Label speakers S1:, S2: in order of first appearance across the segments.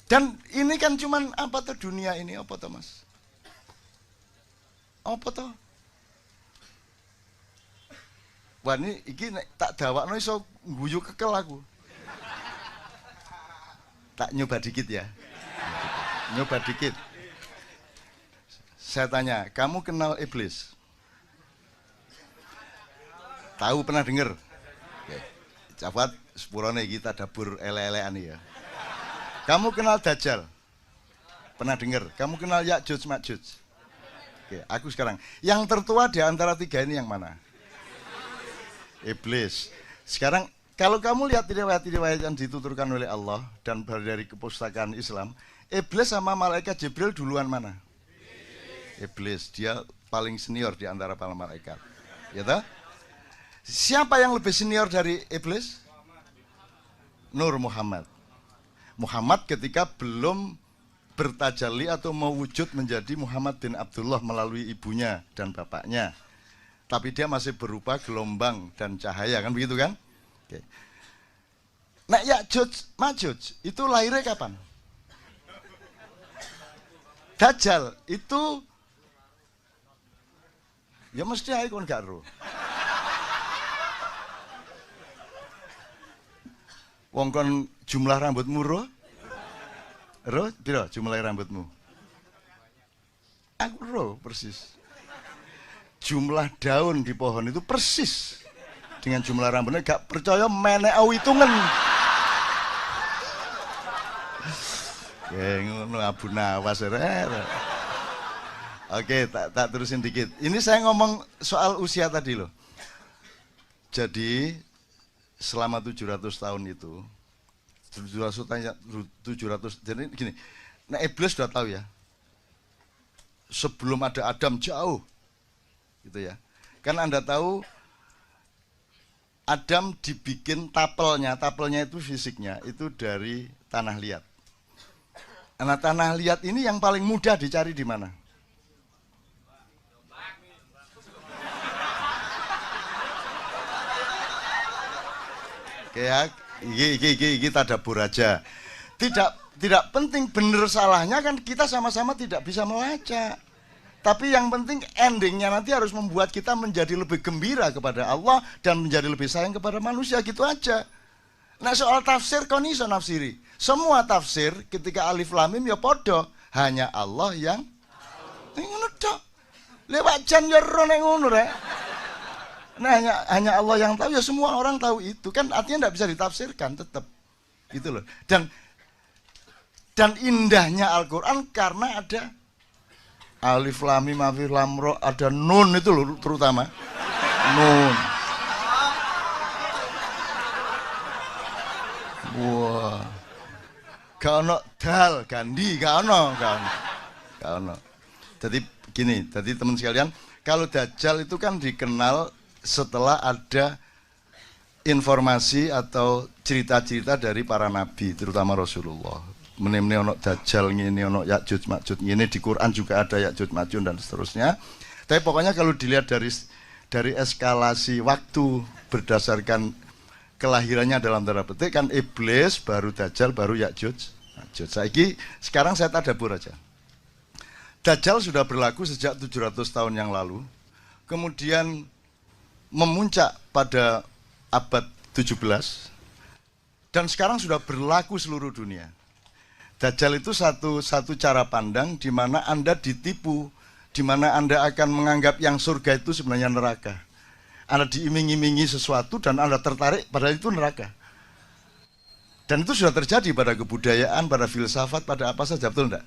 S1: Dan ini kan cuman apa tuh dunia ini, apa tuh Mas? Apa tuh? Wah ini iki tak dawakno iso guyu kekel aku. Tak nyoba dikit ya. Nyoba dikit. Saya tanya, kamu kenal iblis? Tahu, pernah dengar? Oke. Jawab sepurone kita dapur ele-elean ya. Kamu kenal Dajjal? Pernah dengar? Kamu kenal Ya'juj Ma'juj? Oke, aku sekarang. Yang tertua di antara tiga ini yang mana? Iblis. Sekarang kalau kamu lihat riwayat-riwayat yang dituturkan oleh Allah dan dari kepustakaan Islam, iblis sama malaikat Jibril duluan mana? Iblis. Dia paling senior di antara para malaikat. Ya toh? Siapa yang lebih senior dari iblis? Nur Muhammad. Muhammad ketika belum bertajalli atau mewujud menjadi Muhammad bin Abdullah melalui ibunya dan bapaknya. Tapi dia masih berupa gelombang dan cahaya, kan begitu kan? Oke. Nah, Ya'juj Ma'juj itu lahirnya kapan? Dajjal itu ya mesti ae kon gak ro. Wong kon jumlah rambutmu ro? Ro, piro jumlah rambutmu? Aku ro persis. Jumlah daun di pohon itu persis dengan jumlah rambutnya. Gak percaya menek hitungan. Ya ngono Abu Nawas. Oke, tak terusin dikit. Ini saya ngomong soal usia tadi loh. Jadi selama 700 tahun itu 700 jadi gini. Nah, iblis sudah tahu ya. Sebelum ada Adam jauh. Gitu ya. Kan Anda tahu Adam dibikin tapelnya itu fisiknya itu dari tanah liat. Nah, tanah liat ini yang paling mudah dicari di mana? Kayak kita dapur aja. Tidak penting benar salahnya kan kita sama-sama tidak bisa melacak. Tapi yang penting endingnya nanti harus membuat kita menjadi lebih gembira kepada Allah dan menjadi lebih sayang kepada manusia, gitu aja. Nah soal tafsir kon iso nafsiri. Semua tafsir ketika alif lam mim ya podo, hanya Allah yang ngono tok. Lewat jan ya ro nek ngono rek. Nah hanya Allah yang tahu, ya semua orang tahu itu kan, artinya tidak bisa ditafsirkan tetap gitu loh. Dan indahnya Al-Quran karena ada alif lam mim alif lam ra, ada nun itu loh terutama nun. Wah, gak ono dal gandi, gak ono. Jadi gini, jadi teman sekalian, kalau Dajjal itu kan dikenal setelah ada informasi atau cerita-cerita dari para nabi, terutama Rasulullah. Meneh-meneh ono Dajjal ngene, ono Ya'juj Ma'juj ngene, di Quran juga ada Ya'juj Ma'juj dan seterusnya. Tapi pokoknya kalau dilihat dari eskalasi waktu berdasarkan kelahirannya dalam tanda petik kan iblis, baru Dajjal, baru Ya'juj Ma'juj. Sekarang saya tadabur aja. Dajjal sudah berlaku sejak 700 tahun yang lalu. Kemudian memuncak pada abad 17 dan sekarang sudah berlaku seluruh dunia. Dajjal itu satu cara pandang di mana Anda ditipu, di mana Anda akan menganggap yang surga itu sebenarnya neraka. Anda diiming-imingi sesuatu dan Anda tertarik pada itu neraka. Dan itu sudah terjadi pada kebudayaan, pada filsafat, pada apa saja, betul enggak?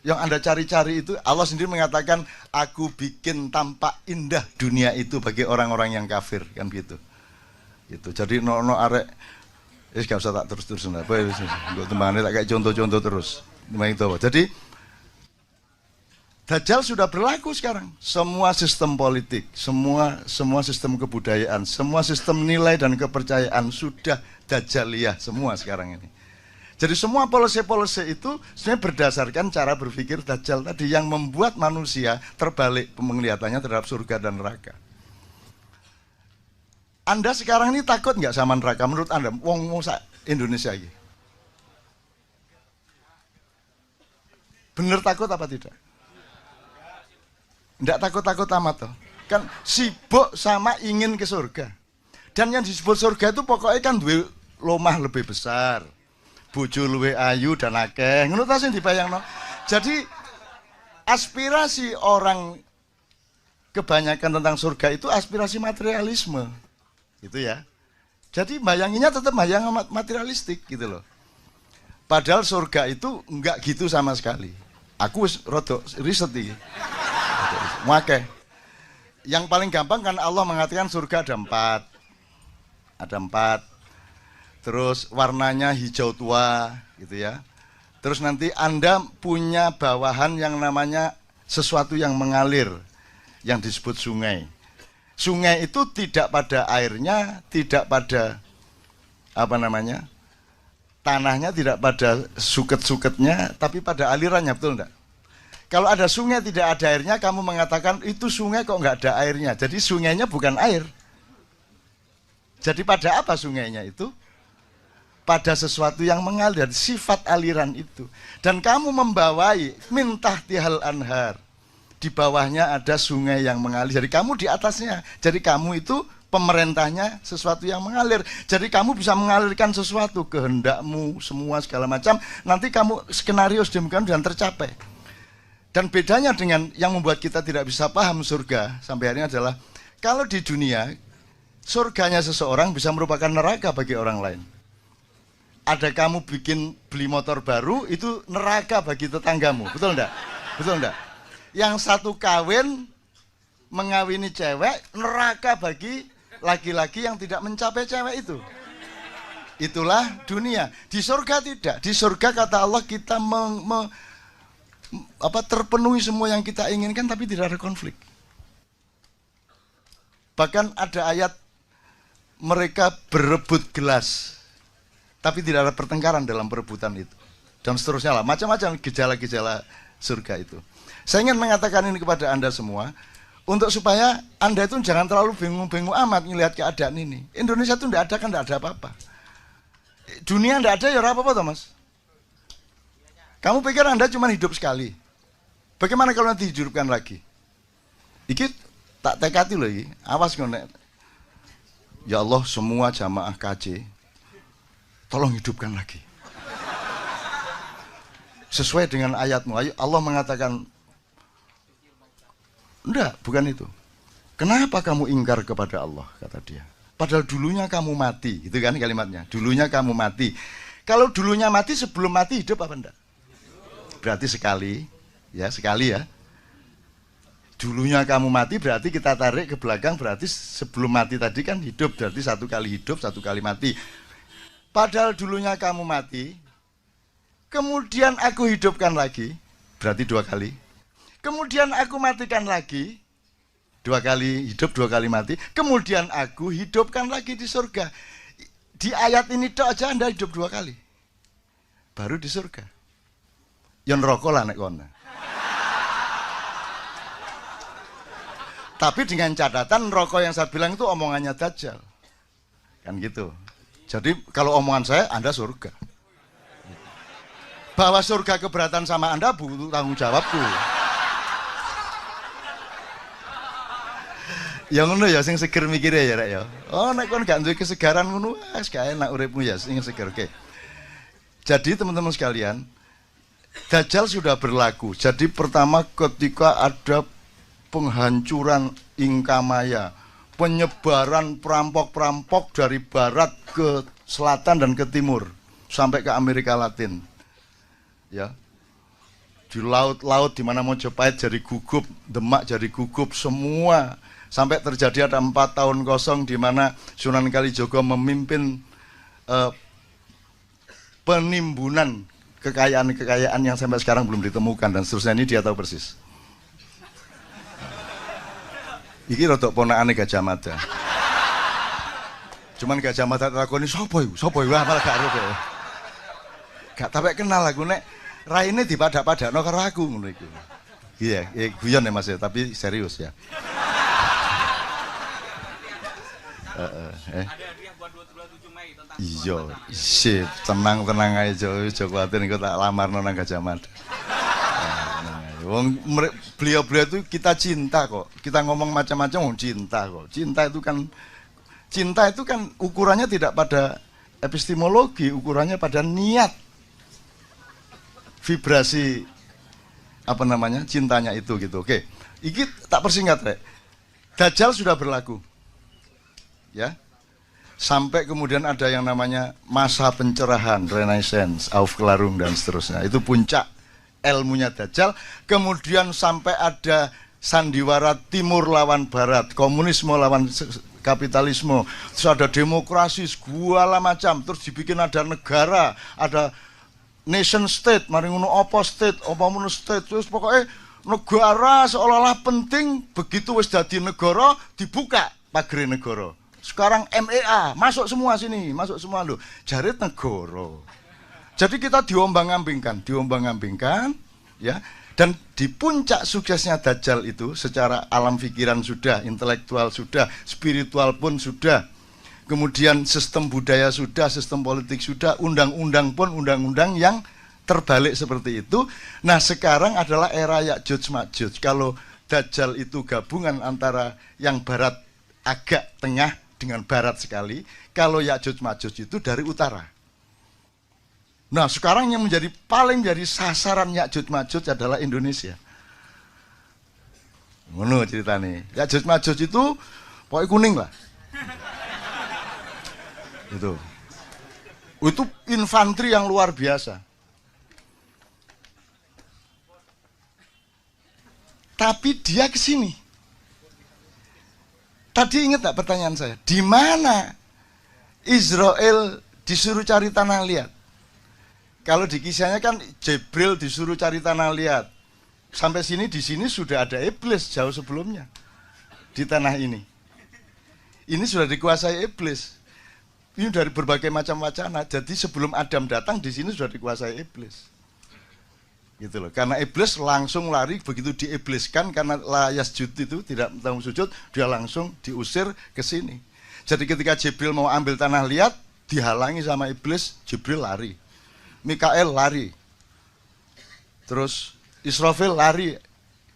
S1: Yang Anda cari-cari itu, Allah sendiri mengatakan, aku bikin tampak indah dunia itu bagi orang-orang yang kafir, kan gitu. Gitu. Jadi no arek, gak usah tak terus-terus, gue tembangannya tak kayak contoh-contoh terus. Jadi Dajjal sudah berlaku sekarang. Semua sistem politik, semua sistem kebudayaan, semua sistem nilai dan kepercayaan sudah Dajjaliyah semua sekarang ini. Jadi semua polisi-polisi itu sebenarnya berdasarkan cara berpikir Dajjal tadi yang membuat manusia terbalik penglihatannya terhadap surga dan neraka. Anda sekarang ini takut nggak sama neraka menurut Anda? Wong Indonesia ini. Bener takut apa tidak? Tidak takut-takut amat toh. Kan sibuk sama ingin ke surga. Dan yang disebut surga itu pokoknya kan duwe lomah lebih besar, bojo luwih ayu dan akeh. Ngono ta sing dibayangno. Jadi aspirasi orang kebanyakan tentang surga itu aspirasi materialisme. Gitu ya. Jadi bayanginnya tetap bayang materialistik gitu loh. Padahal surga itu enggak gitu sama sekali. Aku rodok riset iki. Makanya yang paling gampang kan Allah mengatakan surga ada 4. Ada 4. Terus warnanya hijau tua gitu ya. Terus nanti Anda punya bawahan yang namanya sesuatu yang mengalir, yang disebut sungai. Sungai itu tidak pada airnya, tidak pada apa namanya, tanahnya, tidak pada suket-suketnya, tapi pada alirannya, betul enggak? Kalau ada sungai tidak ada airnya, kamu mengatakan itu sungai kok nggak ada airnya. Jadi sungainya bukan air. Jadi pada apa sungainya itu? Pada sesuatu yang mengalir, sifat aliran itu. Dan kamu membawai mintah tihal anhar. Di bawahnya ada sungai yang mengalir. Jadi kamu di atasnya. Jadi kamu itu pemerintahnya sesuatu yang mengalir. Jadi kamu bisa mengalirkan sesuatu, kehendakmu, semua segala macam. Nanti kamu skenario sedemikian dan tercapai. Dan bedanya dengan yang membuat kita tidak bisa paham surga sampai hari ini adalah kalau di dunia surganya seseorang bisa merupakan neraka bagi orang lain. Ada kamu beli motor baru itu neraka bagi tetanggamu, betul enggak? Betul enggak? Yang satu kawin mengawini cewek neraka bagi laki-laki yang tidak mencapai cewek itu. Itulah dunia. Di surga tidak. Di surga kata Allah kita terpenuhi semua yang kita inginkan tapi tidak ada konflik. Bahkan ada ayat mereka berebut gelas tapi tidak ada pertengkaran dalam perebutan itu dan seterusnya lah, macam-macam gejala-gejala surga itu. Saya ingin mengatakan ini kepada Anda semua untuk supaya Anda itu jangan terlalu bingung-bingung amat melihat keadaan ini. Indonesia itu tidak ada kan tidak ada apa-apa. Dunia tidak ada ya apa-apa toh Mas. Kamu pikir Anda cuma hidup sekali. Bagaimana kalau nanti dihidupkan lagi? Iki tak tekati loh iki. Awas ngono. Ya Allah, semua jamaah KJ tolong hidupkan lagi. Sesuai dengan ayatmu. Allah mengatakan enggak, bukan itu. Kenapa kamu ingkar kepada Allah, kata dia. Padahal dulunya kamu mati, gitu kan kalimatnya. Dulunya kamu mati. Kalau dulunya mati, sebelum mati hidup apa enggak? Berarti sekali ya. Dulunya kamu mati berarti kita tarik ke belakang, berarti sebelum mati tadi kan hidup, berarti satu kali hidup, satu kali mati. Padahal dulunya kamu mati, kemudian aku hidupkan lagi, berarti 2 kali. Kemudian aku matikan lagi, 2 kali hidup, 2 kali mati. Kemudian aku hidupkan lagi di surga. Di ayat ini tok aja Anda hidup 2 kali, baru di surga. Yang rokok lah nek kono. Tapi dengan catatan rokok yang saya bilang itu omongannya Dajjal. Kan gitu. Jadi kalau omongan saya, Anda surga. Bahwa surga keberatan sama Anda butuh tanggung jawabku. Ya ngono ya sing seger mikire ya rek ya. Oh nek kon gak duwe kesegaran ngono wis gak enak uripmu ya sing seger. Oke. Jadi teman-teman sekalian, Dajjal sudah berlaku. Jadi pertama ketika ada penghancuran Inkamaya, penyebaran perampok-perampok dari barat ke selatan dan ke timur sampai ke Amerika Latin. Ya. Di laut-laut di mana Mojopahit jadi gugup, Demak jadi gugup, semua sampai terjadi ada 4 tahun kosong di mana Sunan Kalijogo memimpin penimbunan kekayaan-kekayaan yang sampai sekarang belum ditemukan dan seterusnya. Ini dia tahu persis. Iki rodok ponakane Gajah Mada. Cuman Gajah Mada takoni sapa iku? Sapa iku? Malah gak ero kok. Gak tapek kenal aku nek raine dipadak-padakno karo aku ngono iku. Iya, guyon ya Mas ya, tapi serius ya. Ada hadiah buat 27 Mei tentang iya, sip, tenang aja, aja kuatir engko tak lamarno nang Gajah Mada. Beliau-beliau itu kita cinta kok. Kita ngomong macam-macam, cinta kok. Cinta itu kan ukurannya tidak pada epistemologi, ukurannya pada niat. Vibrasi apa namanya? Cintanya itu gitu. Oke. Iki tak persingkat, Rek. Dajjal sudah berlaku. Ya. Sampai kemudian ada yang namanya masa pencerahan, Renaissance, Aufklärung dan seterusnya. Itu puncak ilmunya Dajjal. Kemudian sampai ada sandiwara timur lawan barat, komunisme lawan kapitalisme, terus ada demokrasi segala macam, terus dibikin ada negara, ada nation state, mari ngono apa state, apa ngono state, terus pokoknya negara seolah-olah penting. Begitu wis dadi negara dibuka pagere negara. Sekarang MEA masuk semua sini, masuk semua loh. Jarit negara. Jadi kita diombang-ambingkan, ya. Dan di puncak suksesnya Dajjal itu secara alam pikiran sudah, intelektual sudah, spiritual pun sudah. Kemudian sistem budaya sudah, sistem politik sudah, undang-undang pun undang-undang yang terbalik seperti itu. Nah, sekarang adalah era Ya'juj Ma'juj. Kalau Dajjal itu gabungan antara yang barat agak tengah dengan barat sekali, kalau Ya'juj Ma'juj itu dari utara. Nah, sekarang yang paling menjadi sasaran Ya'juj Ma'juj adalah Indonesia. Ngono ceritanya. Ya'juj Ma'juj itu pokoknya kuning lah. Itu infanteri yang luar biasa. Tapi dia ke sini. Tadi ingat tak pertanyaan saya? Di mana Israel disuruh cari tanah liat? Kalau di kisahnya kan Jibril disuruh cari tanah liat. Sampai sini, di sini sudah ada iblis jauh sebelumnya. Di tanah ini. Ini sudah dikuasai iblis. Ini dari berbagai macam wacana. Jadi sebelum Adam datang, di sini sudah dikuasai iblis. Gitu loh. Karena iblis langsung lari, begitu diibliskan karena la yasjud itu tidak tahu sujud, dia langsung diusir ke sini. Jadi ketika Jibril mau ambil tanah liat, dihalangi sama iblis, Jibril lari. Mikael lari. Terus Israfil lari,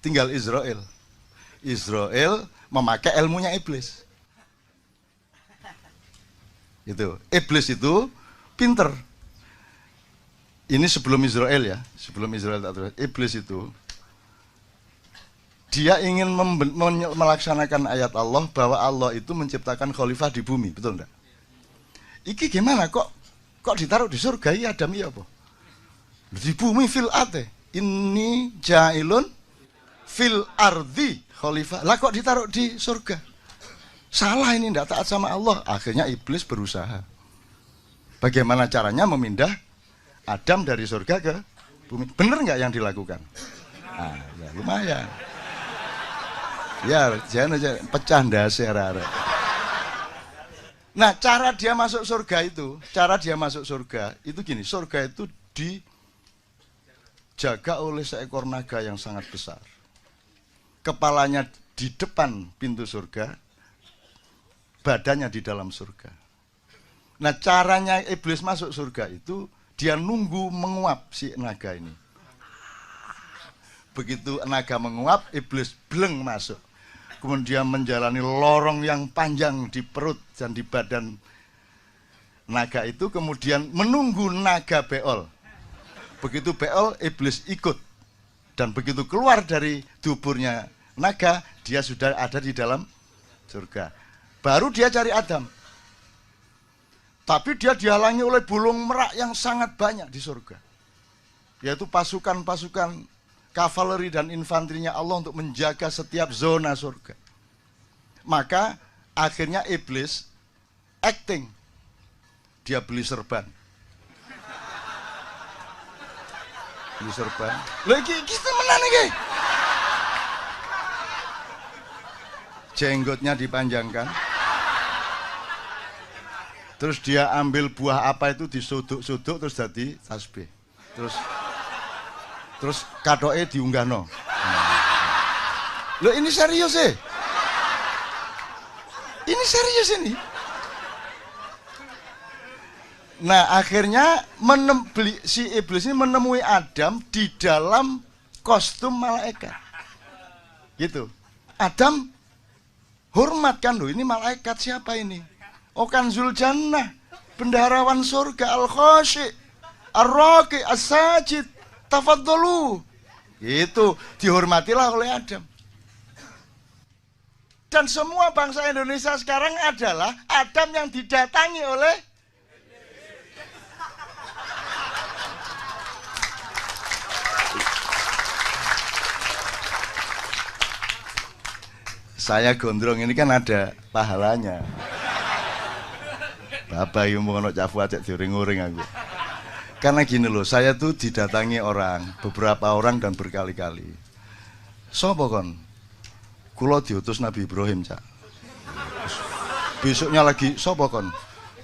S1: tinggal Israel. Israel memakai ilmunya iblis. Gitu. Iblis itu pinter. Ini sebelum Israel ya, sebelum Israel tak terus. Iblis itu dia ingin melaksanakan ayat Allah bahwa Allah itu menciptakan khalifah di bumi, betul enggak? Iki gimana kok ditaruh di surga ya Adam ya apa? Di bumi fil ate. Ini jailun fil ardi khalifah. Lah kok ditaruh di surga? Salah ini, enggak taat sama Allah. Akhirnya iblis berusaha. Bagaimana caranya memindah Adam dari surga ke bumi? Bener nggak yang dilakukan? Nah, ya lumayan. Ya, jangan aja pecah dasar. Nah, cara dia masuk surga itu gini, surga itu dijaga oleh seekor naga yang sangat besar. Kepalanya di depan pintu surga, badannya di dalam surga. Nah, caranya iblis masuk surga itu dia nunggu menguap si naga ini. Begitu naga menguap, iblis bleng masuk. Kemudian menjalani lorong yang panjang di perut dan di badan naga itu. Kemudian menunggu naga beol. Begitu beol, iblis ikut. Dan begitu keluar dari duburnya naga, dia sudah ada di dalam surga. Baru dia cari Adam. Tapi dia dihalangi oleh burung merak yang sangat banyak di surga. Yaitu pasukan-pasukan kavaleri dan infanterinya Allah untuk menjaga setiap zona surga. Maka akhirnya iblis acting. Dia beli serban. Beli serban. Loh iki temenan iki. Jenggotnya dipanjangkan. Terus dia ambil buah apa itu disuduk-suduk terus jadi tasbih. Terus katoke diunggahno. Loh ini serius sih. Ini serius ini. Nah, akhirnya si iblis ini menemui Adam di dalam kostum malaikat. Gitu. Adam hormatkan loh, ini malaikat siapa ini? Oh Kanzul Jannah, bendaharawan surga, al-khashi, ar-raqi, as-sajid, tafadhalu. Itu dihormatilah oleh Adam. Dan semua bangsa Indonesia sekarang adalah Adam yang didatangi oleh saya gondrong ini kan ada pahalanya. Bapak yang mau cak Fuad cek diuring-uring aku. Karena gini loh, saya tuh didatangi orang, beberapa orang dan berkali-kali. Sopo kon? Kulo diutus Nabi Ibrahim, Cak. Besoknya lagi, sopo kon?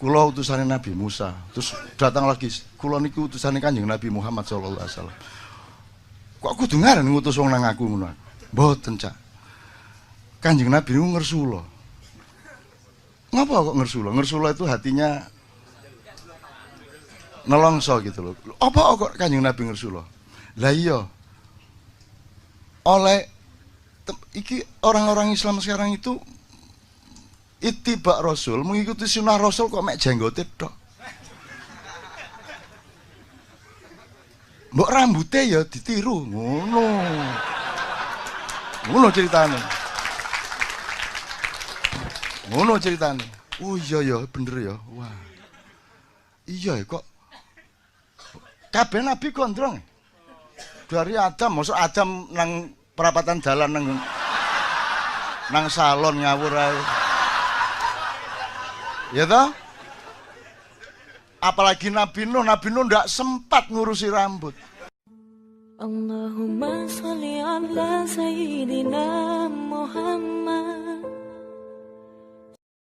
S1: Kulo utusannya Nabi Musa. Terus datang lagi, kulo niku utusannya Kanjeng Nabi Muhammad SAW. Kok aku dengaran ngutus wong nang aku ngono? Mboten, Cak. Kanjeng Nabi niku ngersula. Ngapa kok ngersula? Ngersula itu hatinya nelongso gitu loh. Apa kok Kanjeng Nabi ngersula? Lah iya. Oleh iki orang-orang Islam sekarang itu ittiba Rasul, mengikuti sunnah Rasul kok mek jenggote tok. Mbok rambutnya ya ditiru, ngono. Ngono ceritane. Ngono ceritane. Oh iya ya, bener ya. Wah. Iya kok. Kabeh nabi gondrong. Dari Adam, maksud Adam nang perapatan jalan nang salon ngawur ae. Ya toh? Apalagi Nabi Nuh ndak sempat ngurusi rambut.
S2: Allahumma sholli ala sayyidina Muhammad.